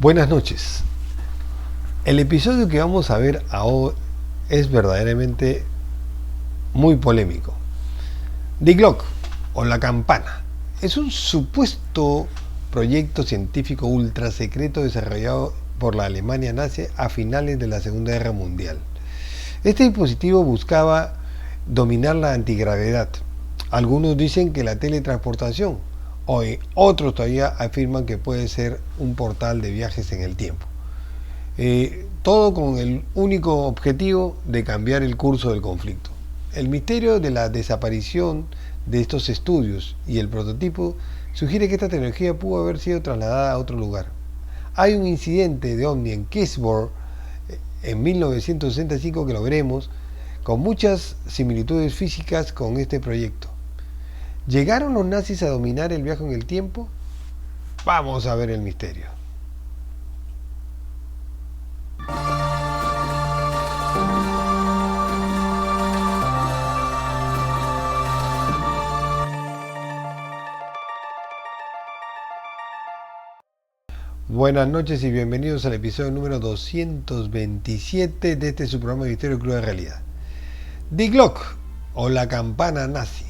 Buenas noches. El episodio que vamos a ver ahora es verdaderamente muy polémico. Die Glocke, o la campana, es un supuesto proyecto científico ultra secreto desarrollado por la Alemania nazi a finales de la Segunda Guerra Mundial. Este dispositivo buscaba dominar la antigravedad. Algunos dicen que la teletransportación, otros todavía afirman que puede ser un portal de viajes en el tiempo. Todo con el único objetivo de cambiar el curso del conflicto. El misterio de la desaparición de estos estudios y el prototipo sugiere que esta tecnología pudo haber sido trasladada a otro lugar. Hay un incidente de ovni en Keysborough en 1965 que lo veremos, con muchas similitudes físicas con este proyecto. ¿Llegaron los nazis a dominar el viaje en el tiempo? Vamos a ver el misterio. Buenas noches y bienvenidos al episodio número 227 de este su programa de Misterio Cruda Realidad. Die Glocke, o la campana nazi.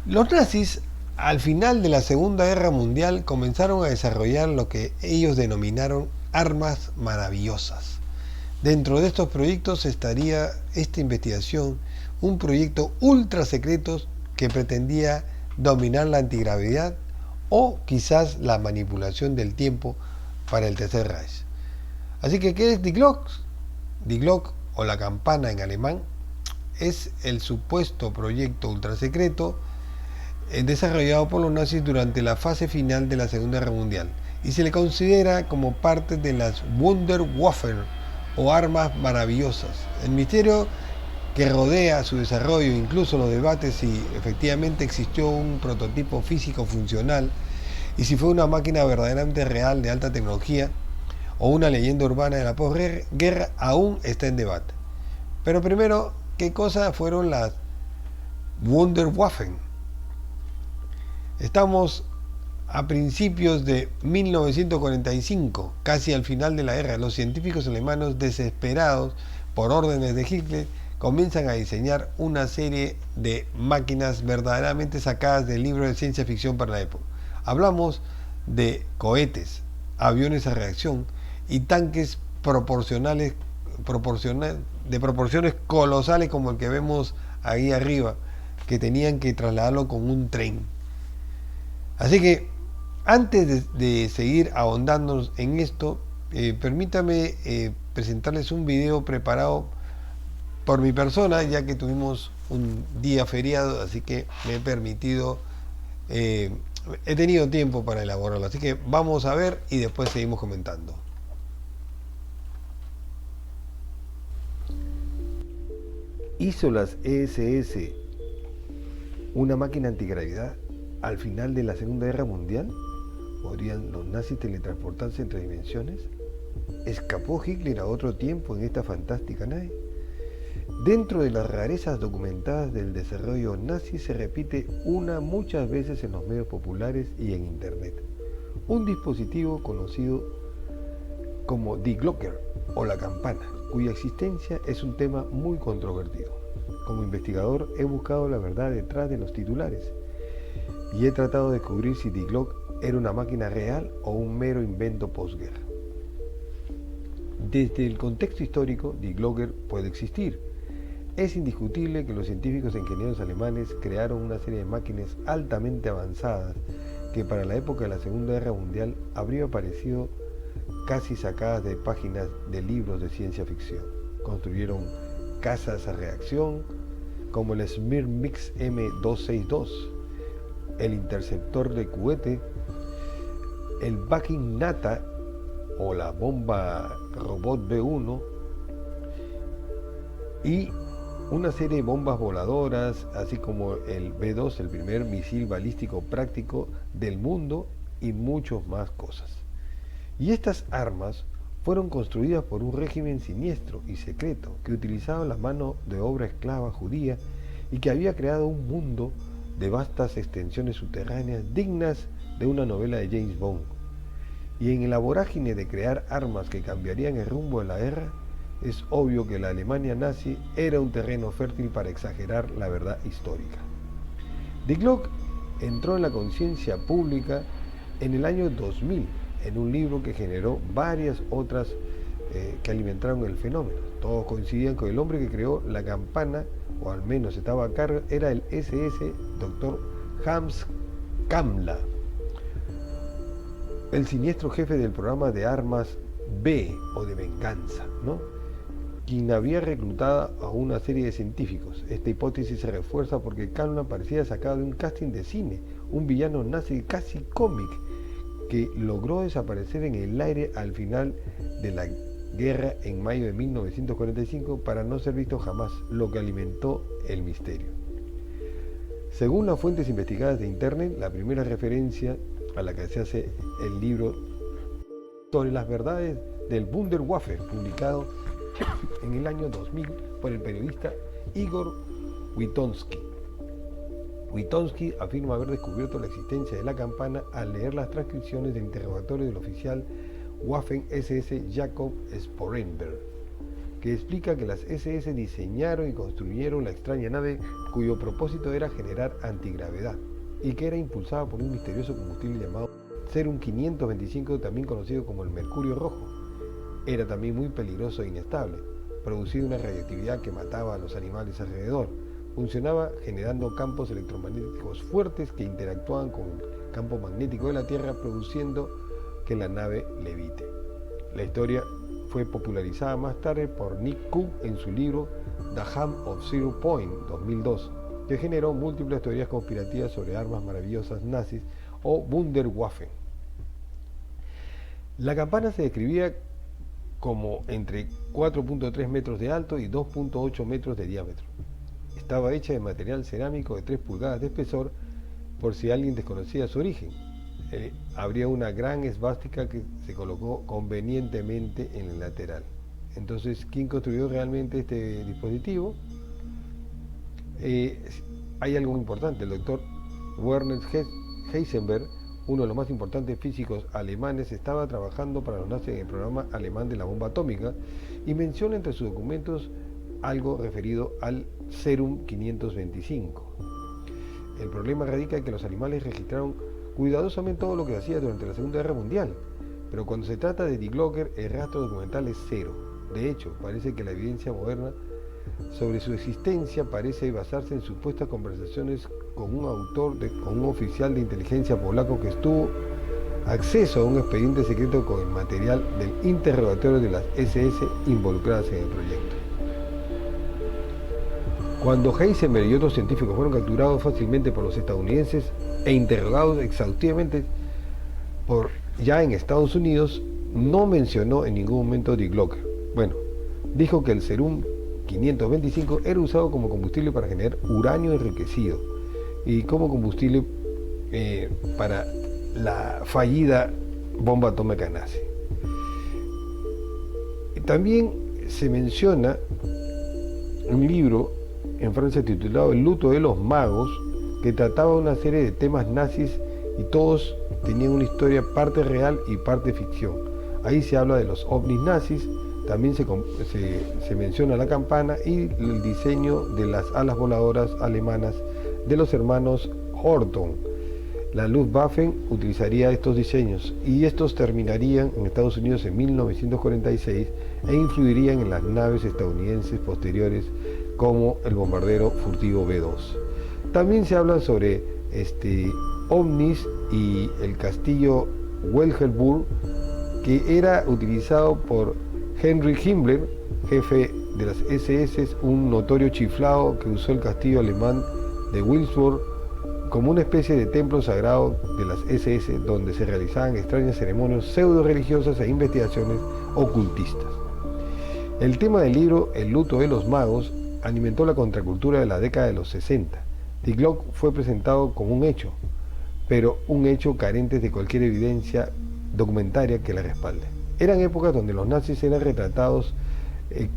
Los nazis, al final de la Segunda Guerra Mundial, comenzaron a desarrollar lo que ellos denominaron armas maravillosas. Dentro de estos proyectos estaría esta investigación, un proyecto ultra secreto que pretendía dominar la antigravedad o quizás la manipulación del tiempo para el Tercer Reich. Así que, ¿qué es Die Glocke? Die Glocke, o la campana en alemán, es el supuesto proyecto ultrasecreto desarrollado por los nazis durante la fase final de la Segunda Guerra Mundial y se le considera como parte de las Wunderwaffen o armas maravillosas. El misterio que rodea su desarrollo, incluso los debates si efectivamente existió un prototipo físico funcional y si fue una máquina verdaderamente real de alta tecnología o una leyenda urbana de la posguerra, aún está en debate. Pero primero, ¿qué cosa fueron las Wunderwaffen? Estamos a principios de 1945, casi al final de la guerra. Los científicos alemanes, desesperados por órdenes de Hitler, comienzan a diseñar una serie de máquinas verdaderamente sacadas del libro de ciencia ficción para la época. Hablamos de cohetes, aviones a reacción y tanques de proporciones colosales como el que vemos ahí arriba, que tenían que trasladarlo con un tren. Así que antes de seguir ahondándonos en esto, permítame presentarles un video preparado por mi persona, ya que tuvimos un día feriado, así que me he permitido, he tenido tiempo para elaborarlo. Así que vamos a ver y después seguimos comentando. ¿Hizo las ESS una máquina antigravedad al final de la Segunda Guerra Mundial? ¿Podrían los nazis teletransportarse entre dimensiones? ¿Escapó Hitler a otro tiempo en esta fantástica nave? Dentro de las rarezas documentadas del desarrollo nazi se repite muchas veces en los medios populares y en internet. Un dispositivo conocido como Die Glocke, o la campana, cuya existencia es un tema muy controvertido. Como investigador he buscado la verdad detrás de los titulares y he tratado de descubrir si Die Glocke era una máquina real o un mero invento posguerra. Desde el contexto histórico, Die Glocke puede existir. Es indiscutible que los científicos e ingenieros alemanes crearon una serie de máquinas altamente avanzadas que para la época de la Segunda Guerra Mundial habría parecido casi sacadas de páginas de libros de ciencia ficción. Construyeron cazas a reacción como el Smirn Mix M262, el interceptor de cohete, el Viking Nata o la bomba robot B1 y una serie de bombas voladoras, así como el B2, el primer misil balístico práctico del mundo, y muchas más cosas. Y estas armas fueron construidas por un régimen siniestro y secreto que utilizaba la mano de obra esclava judía y que había creado un mundo de vastas extensiones subterráneas dignas de una novela de James Bond. Y en la vorágine de crear armas que cambiarían el rumbo de la guerra, es obvio que la Alemania nazi era un terreno fértil para exagerar la verdad histórica. Die Glock entró en la conciencia pública en el año 2000, en un libro que generó varias otras que alimentaron el fenómeno. Todos coincidían que el hombre que creó la campana, o al menos estaba a cargo, era el SS Dr. Hans Kammler, el siniestro jefe del programa de armas B o de venganza, ¿no? Quien había reclutado a una serie de científicos. Esta hipótesis se refuerza porque Kammler parecía sacado de un casting de cine, un villano nazi casi cómic que logró desaparecer en el aire al final de la guerra en mayo de 1945 para no ser visto jamás, lo que alimentó el misterio. Según las fuentes investigadas de internet, la primera referencia a la que se hace el libro sobre las verdades del Wunderwaffe, publicado en el año 2000 por el periodista Igor Witonsky. Witonsky afirma haber descubierto la existencia de la campana al leer las transcripciones del interrogatorio del oficial Waffen-SS Jakob Sporenberg, que explica que las SS diseñaron y construyeron la extraña nave cuyo propósito era generar antigravedad y que era impulsada por un misterioso combustible llamado Serum 525, también conocido como el mercurio rojo. Era también muy peligroso e inestable, producía una radiactividad que mataba a los animales alrededor. Funcionaba generando campos electromagnéticos fuertes que interactuaban con el campo magnético de la Tierra, produciendo que la nave levite. La historia fue popularizada más tarde por Nick Cook en su libro The Ham of Zero Point 2002, que generó múltiples teorías conspirativas sobre armas maravillosas nazis o Wunderwaffe. La campana se describía como entre 4.3 metros de alto y 2.8 metros de diámetro. Estaba hecha de material cerámico de 3 pulgadas de espesor, por si alguien desconocía su origen. Habría una gran esvástica que se colocó convenientemente en el lateral. Entonces, ¿quién construyó realmente este dispositivo? Hay algo muy importante. El doctor Werner Heisenberg, uno de los más importantes físicos alemanes, estaba trabajando para los nazis en el programa alemán de la bomba atómica y menciona entre sus documentos algo referido al Serum 525. El problema radica en que los alemanes registraron cuidadosamente todo lo que hacía durante la Segunda Guerra Mundial, pero cuando se trata de Die Glocker, el rastro documental es cero. De hecho, parece que la evidencia moderna sobre su existencia parece basarse en supuestas conversaciones con un oficial de inteligencia polaco que tuvo acceso a un expediente secreto con el material del interrogatorio de las SS involucradas en el proyecto. Cuando Heisenberg y otros científicos fueron capturados fácilmente por los estadounidenses e interrogados exhaustivamente ya en Estados Unidos, no mencionó en ningún momento Die Glocker. Bueno, dijo que el Serum 525 era usado como combustible para generar uranio enriquecido y como combustible para la fallida bomba atómica nazi. También se menciona un libro en Francia titulado El luto de los magos, que trataba una serie de temas nazis y todos tenían una historia parte real y parte ficción. Ahí se habla de los ovnis nazis, también se menciona la campana y el diseño de las alas voladoras alemanas de los hermanos Horton. La Luftwaffe utilizaría estos diseños y estos terminarían en Estados Unidos en 1946 e influirían en las naves estadounidenses posteriores como el bombardero furtivo B-2. También se habla sobre ovnis y el castillo Welgelburg, que era utilizado por Heinrich Himmler, jefe de las SS, un notorio chiflado que usó el castillo alemán de Wilsburg como una especie de templo sagrado de las SS, donde se realizaban extrañas ceremonias pseudo-religiosas e investigaciones ocultistas. El tema del libro El luto de los magos alimentó la contracultura de la década de los 60. Die Glock fue presentado como un hecho, pero un hecho carente de cualquier evidencia documentaria que la respalde. Eran épocas donde los nazis eran retratados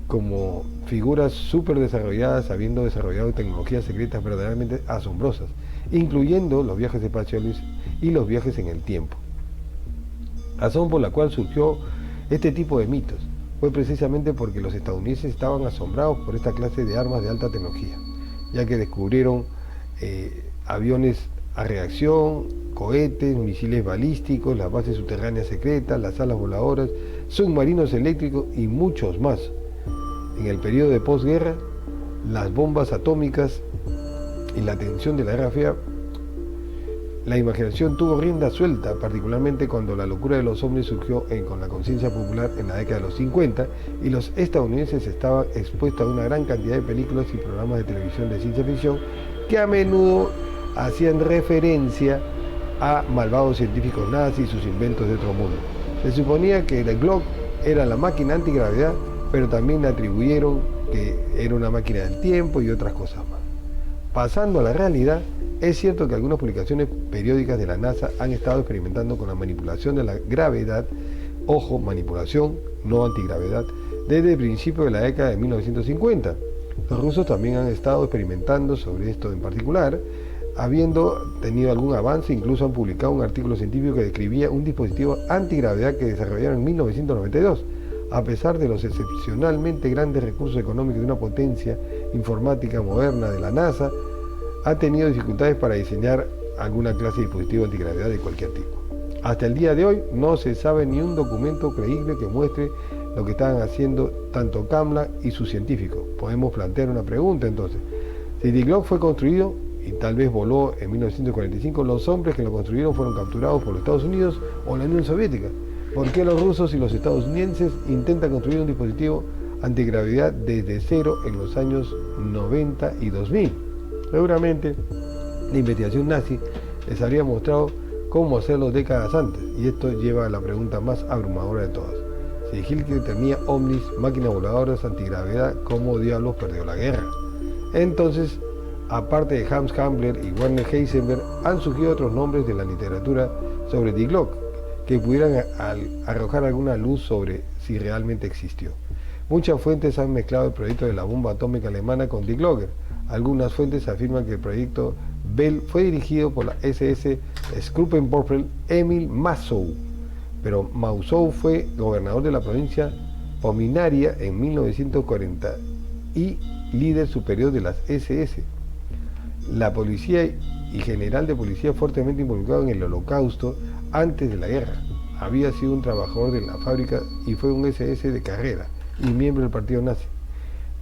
como figuras súper desarrolladas, habiendo desarrollado tecnologías secretas verdaderamente asombrosas, incluyendo los viajes espaciales y los viajes en el tiempo. Razón por la cual surgió este tipo de mitos fue precisamente porque los estadounidenses estaban asombrados por esta clase de armas de alta tecnología, ya que descubrieron aviones a reacción, cohetes, misiles balísticos, las bases subterráneas secretas, las alas voladoras, submarinos eléctricos y muchos más. En el periodo de posguerra, las bombas atómicas y la tensión de la Guerra Fría, la imaginación tuvo rienda suelta, particularmente cuando la locura de los ovnis surgió con la conciencia popular en la década de los 50 y los estadounidenses estaban expuestos a una gran cantidad de películas y programas de televisión de ciencia ficción que a menudo hacían referencia a malvados científicos nazis y sus inventos de otro mundo. Se suponía que el Glock era la máquina antigravedad, pero también le atribuyeron que era una máquina del tiempo y otras cosas más. Pasando a la realidad, es cierto que algunas publicaciones periódicas de la NASA han estado experimentando con la manipulación de la gravedad, ojo, manipulación, no antigravedad, desde el principio de la década de 1950. Los rusos también han estado experimentando sobre esto en particular, habiendo tenido algún avance, incluso han publicado un artículo científico que describía un dispositivo antigravedad que desarrollaron en 1992. A pesar de los excepcionalmente grandes recursos económicos de una potencia informática moderna de la NASA, ha tenido dificultades para diseñar alguna clase de dispositivo antigravedad de cualquier tipo. Hasta el día de hoy no se sabe ni un documento creíble que muestre lo que estaban haciendo tanto Kamla y sus científicos. Podemos plantear una pregunta entonces. Si The Glock fue construido y tal vez voló en 1945, los hombres que lo construyeron fueron capturados por los Estados Unidos o la Unión Soviética. ¿Por qué los rusos y los estadounidenses intentan construir un dispositivo antigravedad desde cero en los años 90 y 2000? Seguramente la investigación nazi les habría mostrado cómo hacerlo décadas antes, y esto lleva a la pregunta más abrumadora de todas. Si Hitler tenía ovnis, máquinas voladoras, antigravedad, ¿cómo diablos perdió la guerra? Entonces, aparte de Hans Kammler y Werner Heisenberg, han surgido otros nombres de la literatura sobre Die Glock que pudieran arrojar alguna luz sobre si realmente existió. Muchas fuentes han mezclado el proyecto de la bomba atómica alemana con Die Glocker. Algunas fuentes afirman que el proyecto Bell fue dirigido por la SS Schuppen-Vorfeld Emil Massow, pero Massow fue gobernador de la provincia Pomerania en 1940 y líder superior de las SS. La policía y general de policía fuertemente involucrado en el Holocausto antes de la guerra. Había sido un trabajador de la fábrica y fue un SS de carrera y miembro del partido nazi.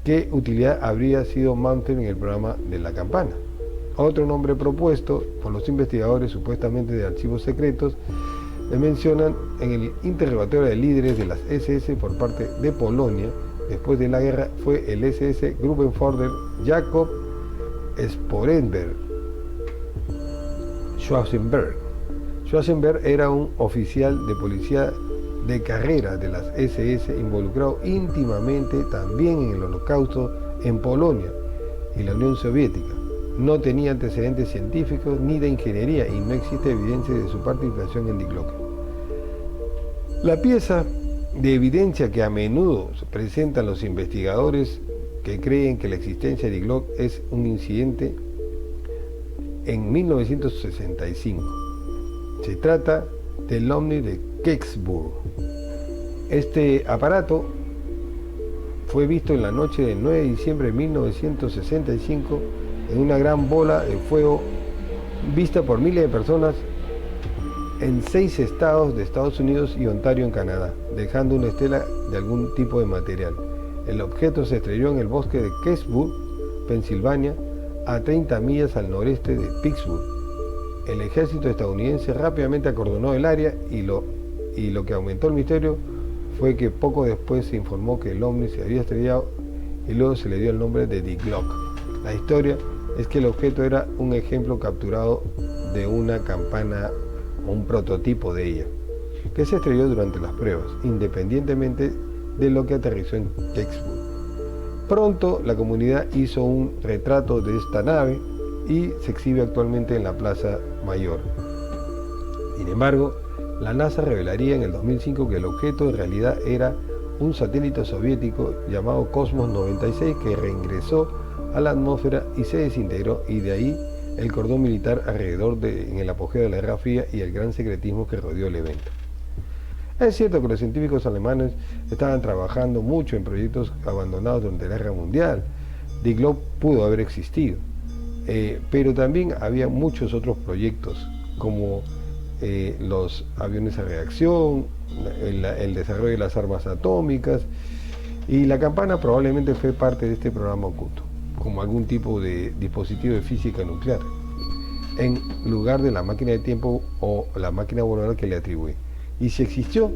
¿Qué utilidad habría sido Manfred en el programa de la campana? Otro nombre propuesto por los investigadores supuestamente de archivos secretos le mencionan en el interrogatorio de líderes de las SS por parte de Polonia después de la guerra fue el SS Gruppenführer Jakob Sporenberg Schwarzenberg. Schwarzenberg era un oficial de policía de carrera de las SS involucrado íntimamente también en el Holocausto en Polonia y la Unión Soviética. No tenía antecedentes científicos ni de ingeniería y no existe evidencia de su participación en Die Glock. La pieza de evidencia que a menudo presentan los investigadores que creen que la existencia de Die Glock es un incidente en 1965. Se trata del ovni de Kecksburg. Este aparato fue visto en la noche del 9 de diciembre de 1965 en una gran bola de fuego vista por miles de personas en 6 estados de Estados Unidos y Ontario en Canadá, dejando una estela de algún tipo de material. El objeto se estrelló en el bosque de Kecksburg, Pensilvania, a 30 millas al noreste de Pittsburgh. El ejército estadounidense rápidamente acordonó el área y lo que aumentó el misterio fue que poco después se informó que el ovni se había estrellado y luego se le dio el nombre de Die Glock. La historia es que el objeto era un ejemplo capturado de una campana o un prototipo de ella, que se estrelló durante las pruebas, independientemente de lo que aterrizó en Kecksburg. Pronto la comunidad hizo un retrato de esta nave y se exhibe actualmente en la Plaza Mayor. Sin embargo, la NASA revelaría en el 2005 que el objeto en realidad era un satélite soviético llamado Cosmos 96 que reingresó a la atmósfera y se desintegró, y de ahí el cordón militar alrededor en el apogeo de la Guerra Fría y el gran secretismo que rodeó el evento. Es cierto que los científicos alemanes estaban trabajando mucho en proyectos abandonados durante la Guerra Mundial. Die Glocke pudo haber existido, pero también había muchos otros proyectos, como los aviones a reacción, el desarrollo de las armas atómicas, y la campana probablemente fue parte de este programa oculto, como algún tipo de dispositivo de física nuclear, en lugar de la máquina de tiempo o la máquina voladora que le atribuye. Y si existió,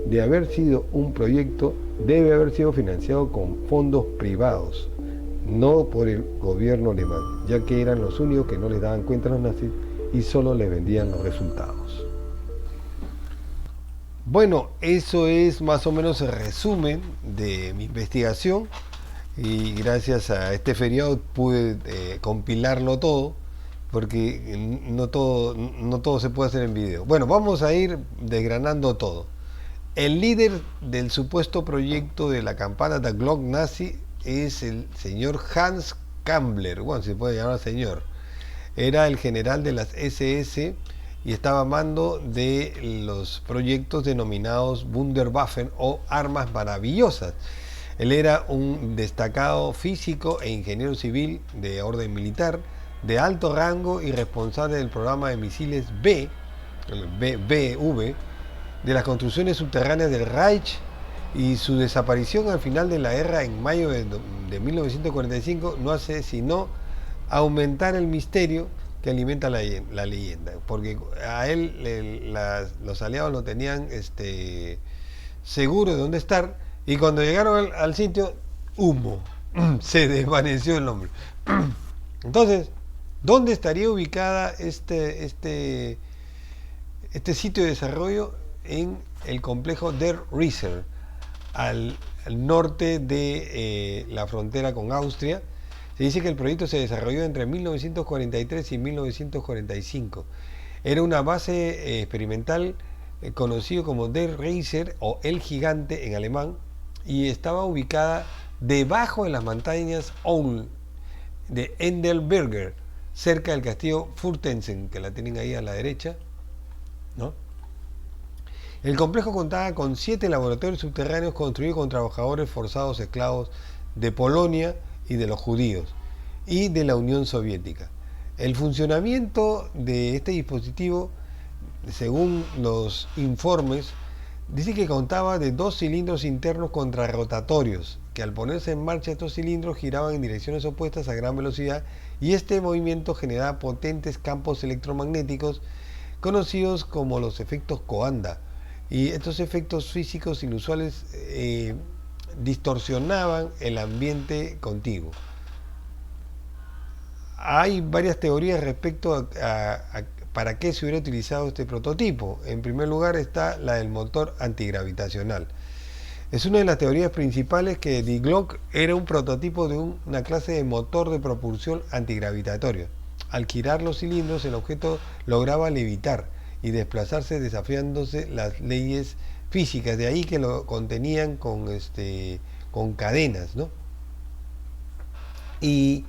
de haber sido un proyecto, debe haber sido financiado con fondos privados, no por el gobierno alemán, ya que eran los únicos que no les daban cuenta a los nazis y solo les vendían los resultados. Bueno, eso es más o menos el resumen de mi investigación, y gracias a este feriado pude compilarlo todo, porque no todo se puede hacer en video. Bueno, vamos a ir desgranando todo. El líder del supuesto proyecto de la campana de Glocke nazi es el señor Hans Kammler, bueno, se puede llamar señor. Era el general de las SS y estaba a mando de los proyectos denominados Wunderwaffen o armas maravillosas. Él era un destacado físico e ingeniero civil de orden militar, de alto rango y responsable del programa de misiles BV, de las construcciones subterráneas del Reich, y su desaparición al final de la guerra en mayo de 1945 no hace sino aumentar el misterio que alimenta la leyenda, porque a él los aliados lo tenían seguro de dónde estar, y cuando llegaron al sitio, humo, se desvaneció el hombre. Entonces, ¿dónde estaría ubicada este sitio de desarrollo? En el complejo Der Riese, al norte de la frontera con Austria. Se dice que el proyecto se desarrolló entre 1943 y 1945. Era una base experimental conocido como Der Riese o El Gigante en alemán, y estaba ubicada debajo de las montañas Ohl de Endelberger, cerca del castillo Furtensen, que la tienen ahí a la derecha, ¿no? El complejo contaba con 7 laboratorios subterráneos construidos con trabajadores forzados esclavos de Polonia y de los judíos y de la Unión Soviética. El funcionamiento de este dispositivo, según los informes, dice que contaba de 2 cilindros internos contrarrotatorios, que al ponerse en marcha estos cilindros giraban en direcciones opuestas a gran velocidad, y este movimiento generaba potentes campos electromagnéticos conocidos como los efectos Coanda, y estos efectos físicos inusuales distorsionaban el ambiente contiguo. Hay varias teorías respecto a para qué se hubiera utilizado este prototipo. En primer lugar está la del motor antigravitacional. Es una de las teorías principales que Die Glocke era un prototipo de una clase de motor de propulsión antigravitatorio. Al girar los cilindros, el objeto lograba levitar y desplazarse desafiándose las leyes físicas, de ahí que lo contenían con cadenas, ¿no? Y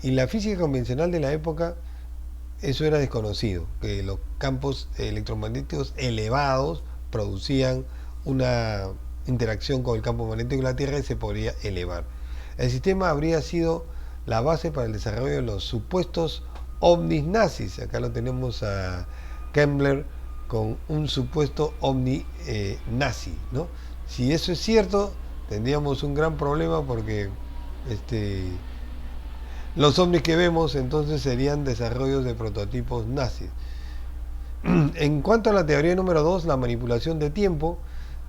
la física convencional de la época, eso era desconocido, que los campos electromagnéticos elevados producían una interacción con el campo magnético de la Tierra y se podría elevar. El sistema habría sido la base para el desarrollo de los supuestos ovnis nazis. Acá lo tenemos a Kammler con un supuesto ovni nazi, ¿no? Si eso es cierto, tendríamos un gran problema, porque los ovnis que vemos entonces serían desarrollos de prototipos nazis. En cuanto a la teoría número 2, la manipulación de tiempo,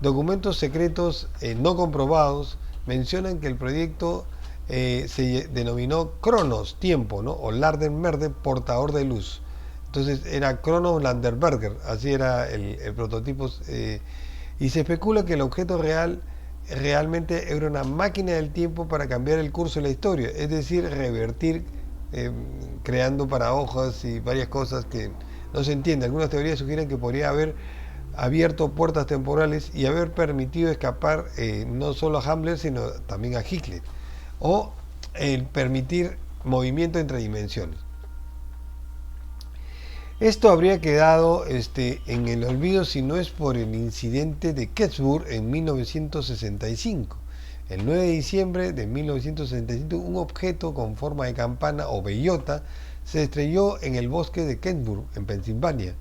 documentos secretos no comprobados mencionan que el proyecto se denominó Cronos, tiempo, ¿no? O Landenberger, portador de luz. Entonces era Cronos Landenberger, así era el prototipo, y se especula que el objeto realmente era una máquina del tiempo para cambiar el curso de la historia, es decir, revertir, creando paradojas y varias cosas que no se entiende. Algunas teorías sugieren que podría haber abierto puertas temporales y haber permitido escapar no solo a Himmler, sino también a Hitler, o permitir movimiento entre dimensiones. Esto habría quedado en el olvido si no es por el incidente de Kecksburg en 1965. El 9 de diciembre de 1965, un objeto con forma de campana o bellota se estrelló en el bosque de Kecksburg, en Pensilvania.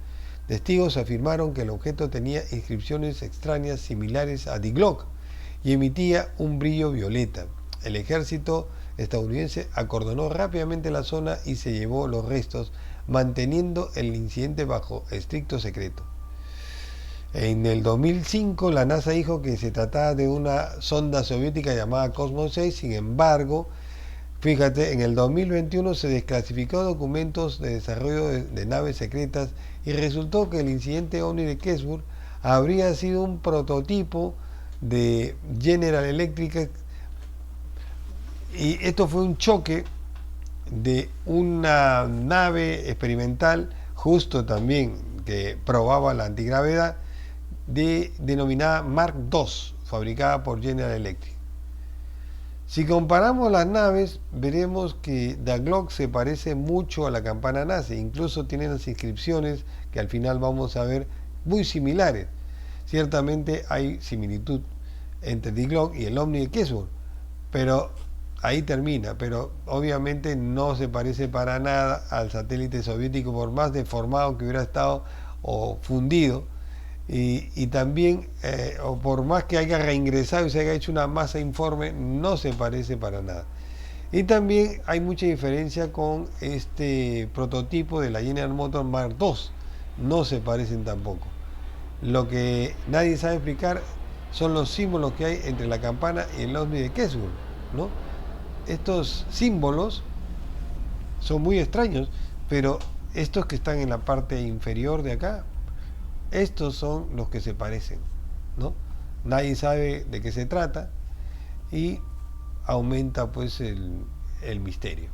Testigos afirmaron que el objeto tenía inscripciones extrañas similares a Die Glock y emitía un brillo violeta. El ejército estadounidense acordonó rápidamente la zona y se llevó los restos, manteniendo el incidente bajo estricto secreto. En el 2005 la NASA dijo que se trataba de una sonda soviética llamada Cosmos 6, sin embargo, fíjate, en el 2021 se desclasificó documentos de desarrollo de naves secretas y resultó que el incidente OVNI de Kecksburg habría sido un prototipo de General Electric, y esto fue un choque de una nave experimental, justo también que probaba la antigravedad, denominada Mark II, fabricada por General Electric. Si comparamos las naves, veremos que Die Glock se parece mucho a la campana nazi, incluso tienen las inscripciones que al final vamos a ver muy similares. Ciertamente hay similitud entre Die Glock y el OVNI de Kecksburg, pero ahí termina, pero obviamente no se parece para nada al satélite soviético, por más deformado que hubiera estado o fundido, y también, o por más que haya reingresado y se haya hecho una masa informe, no se parece para nada. Y también hay mucha diferencia con este prototipo de la General Motors Mark II, no se parecen tampoco. Lo que nadie sabe explicar son los símbolos que hay entre la campana y el OVNI de Kecksburg, ¿no? Estos símbolos son muy extraños, pero estos que están en la parte inferior de acá, estos son los que se parecen, ¿no? Nadie sabe de qué se trata y aumenta pues el misterio.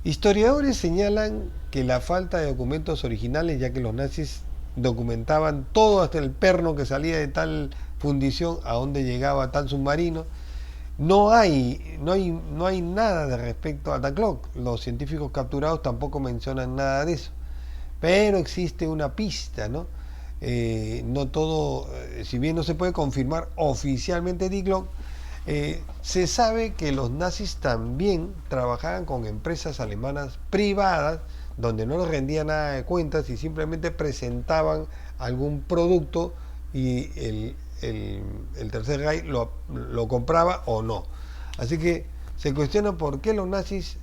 Historiadores señalan que la falta de documentos originales, ya que los nazis documentaban todo hasta el perno que salía de tal fundición a donde llegaba tal submarino, no hay nada de respecto a Die Glock. Los científicos capturados tampoco mencionan nada de eso. Pero existe una pista, ¿no? No todo, si bien no se puede confirmar oficialmente Die Glock, se sabe que los nazis también trabajaban con empresas alemanas privadas donde no les rendía nada de cuentas y simplemente presentaban algún producto y el Tercer Reich lo compraba o no. Así que se cuestiona por qué los nazis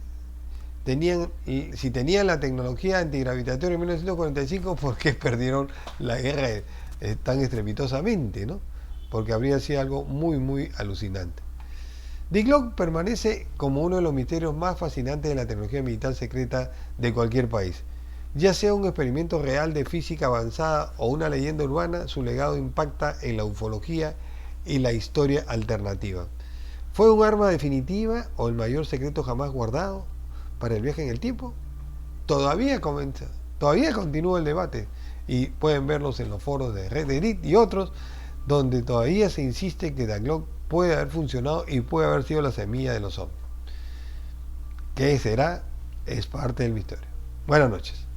si tenían la tecnología antigravitatoria en 1945, ¿por qué perdieron la guerra tan estrepitosamente, ¿no? Porque habría sido algo muy, muy alucinante. Die Glock permanece como uno de los misterios más fascinantes de la tecnología militar secreta de cualquier país. Ya sea un experimento real de física avanzada o una leyenda urbana, su legado impacta en la ufología y la historia alternativa. ¿Fue un arma definitiva o el mayor secreto jamás guardado para el viaje en el tiempo? Todavía continúa el debate y pueden verlos en los foros de Reddit y otros, donde todavía se insiste que Die Glock puede haber funcionado y puede haber sido la semilla de los ovnis. ¿Qué será? Es parte del misterio. Buenas noches.